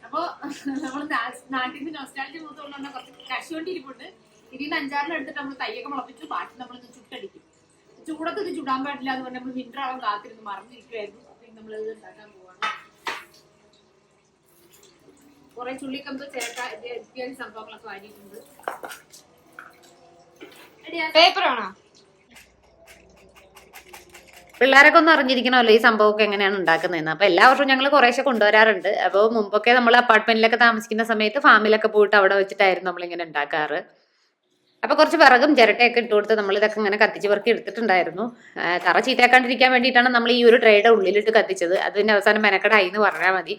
അപ്പൊ നമ്മള് നാട്ടിൽ നിന്ന് നോസ്റ്റാൾജി മൂത്തുകൊണ്ടുള്ള കുറച്ച് കശുവണ്ടിരിപ്പുണ്ട്. ഇതിന് 5-6 എടുത്തിട്ട് നമ്മൾ തയ്യൊക്കെ മുളപ്പിച്ചു. ബാക്കി നമ്മളിന്ന് ചുട്ടടിക്കും. ചൂടത്ത് ഇത് ചുടാൻ പാടില്ല എന്ന് പറഞ്ഞാൽ നമ്മൾ വിന്റർ ആവാൻ കാത്തിരുന്ന് മറന്നിരിക്കുമായിരുന്നു. അപ്പൊ നമ്മളിത് ഉണ്ടാക്കാൻ പോവാണ്. കുറെ ചുള്ളിക്കമ്പ് ചേർക്കാൻ സംഭവങ്ങളൊക്കെ വാങ്ങിയിട്ടുണ്ട്. പേപ്പറാണോ? പിള്ളേരൊക്കെ ഒന്ന് അറിഞ്ഞിരിക്കണമല്ലോ ഈ സംഭവമൊക്കെ എങ്ങനെയാണ് ഉണ്ടാക്കുന്നതെന്ന്. അപ്പോൾ എല്ലാ വർഷവും ഞങ്ങൾ കുറേശ്ശെ കൊണ്ടുവരാറുണ്ട്. അപ്പോൾ മുമ്പൊക്കെ നമ്മൾ അപ്പാർട്ട്മെന്റിലൊക്കെ താമസിക്കുന്ന സമയത്ത് ഫാമിലൊക്കെ പോയിട്ട് അവിടെ വെച്ചിട്ടായിരുന്നു നമ്മളിങ്ങനെ ഉണ്ടാക്കാറ്. അപ്പോൾ കുറച്ച് വിറകും ചിരട്ടയൊക്കെ ഇട്ട് കൊടുത്ത് നമ്മളിതൊക്കെ ഇങ്ങനെ കത്തിച്ച് പെറുക്കി എടുത്തിട്ടുണ്ടായിരുന്നു. തറ ചീത്തയാക്കാണ്ടിരിക്കാൻ വേണ്ടിയിട്ടാണ് നമ്മൾ ഈ ഒരു ട്രേയുടെ ഉള്ളിലിട്ട് കത്തിച്ചത്. അതിൻ്റെ അവസാനം മെനക്കടായി എന്ന് പറഞ്ഞാൽ മതി.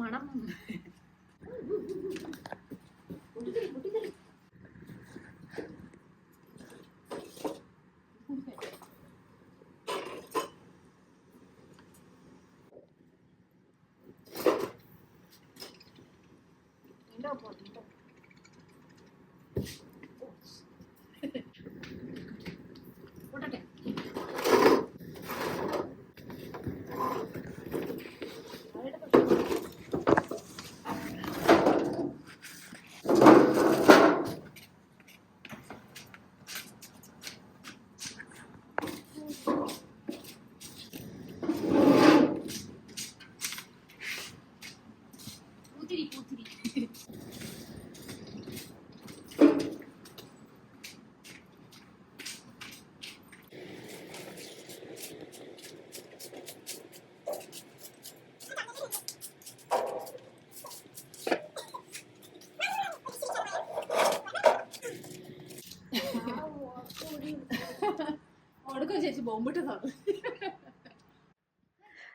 മണം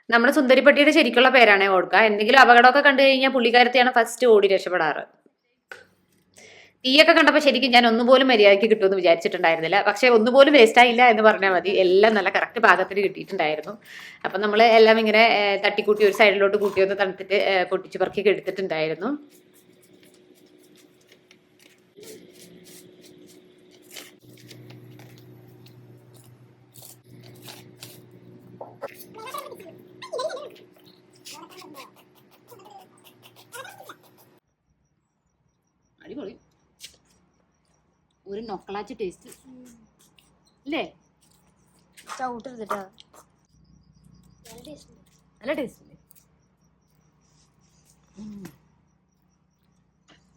നമ്മുടെ സുന്ദരിപ്പട്ടിയുടെ ശരിക്കുള്ള പേരാണ് ഓടുക. എന്തെങ്കിലും അപകടമൊക്കെ കണ്ടു കഴിഞ്ഞാൽ പുള്ളിക്കാരത്തെയാണ് ഫസ്റ്റ് ഓടി രക്ഷപ്പെടാറ്. തീയൊക്കെ കണ്ടപ്പോൾ ശരിക്കും ഞാൻ ഒന്നുപോലും മര്യാദയ്ക്ക് കിട്ടുമെന്ന് വിചാരിച്ചിട്ടുണ്ടായിരുന്നില്ല. പക്ഷെ ഒന്നുപോലും വേസ്റ്റ് ആയില്ല എന്ന് പറഞ്ഞാൽ മതി. എല്ലാം നല്ല കറക്റ്റ് പാകത്തിന് കിട്ടിയിട്ടുണ്ടായിരുന്നു. അപ്പം നമ്മൾ എല്ലാം ഇങ്ങനെ തട്ടിക്കൂട്ടി ഒരു സൈഡിലോട്ട് കൂട്ടി ഒന്ന് തണുത്തിട്ട് പൊട്ടിച്ച് പറക്കി എടുത്തിട്ടുണ്ടായിരുന്നു. അടിപൊളി, ഒരു നൊക്കളാച്ച് ടേസ്റ്റ് അല്ലേ? ചവിട്ടെടുത്തിട്ടാ നല്ല ടേസ്റ്റ് അല്ലേ?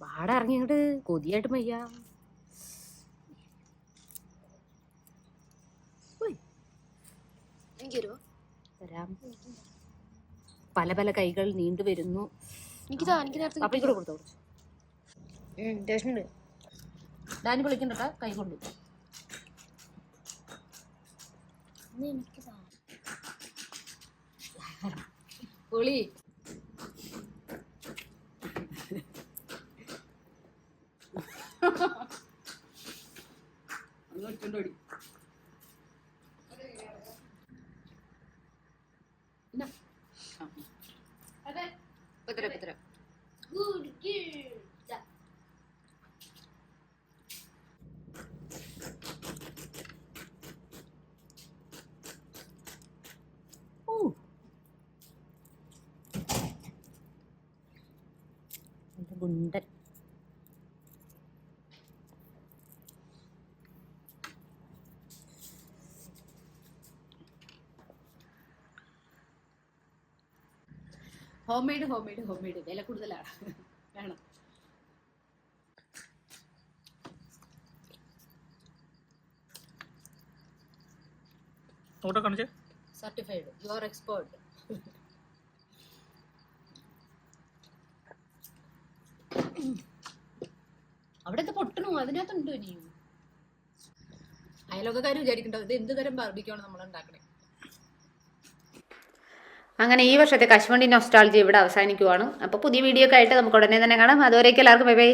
വാട ഇറങ്ങിയോട്ട് കൊതിയായിട്ട് മയ്യ. തരാം. പല പല കൈകൾ നീണ്ടു വരുന്നു. അപ്പൊ കൂടെ കൊടുത്തോ. ഡാനി വിളിക്കണ്ട, കൈ കൊണ്ടു. പൊളി. ഗുണ്ടൻ. ഹോം മെയ്ഡ് വില കൂടുതലാണ്. വേണം. Certified, you are expert. അവിടെ പൊട്ടണോ? അതിനകത്തുണ്ടോ ഇനിയും? അയലോക്കാർ വിചാരിക്കണ്ടോ ഇത് എന്ത് തരം ബാർബിക്യാണ് നമ്മൾ ഉണ്ടാക്കണേ. അങ്ങനെ ഈ വർഷത്തെ കശുവണ്ടി നൊസ്റ്റാൾജി ഇവിടെ അവസാനിക്കുവാണ്. അപ്പോൾ പുതിയ വീഡിയോ ഒക്കെ ആയിട്ട് നമുക്ക് ഉടനെ തന്നെ കാണാം. അതുവരേക്കും എല്ലാവർക്കും ബൈ ബൈ.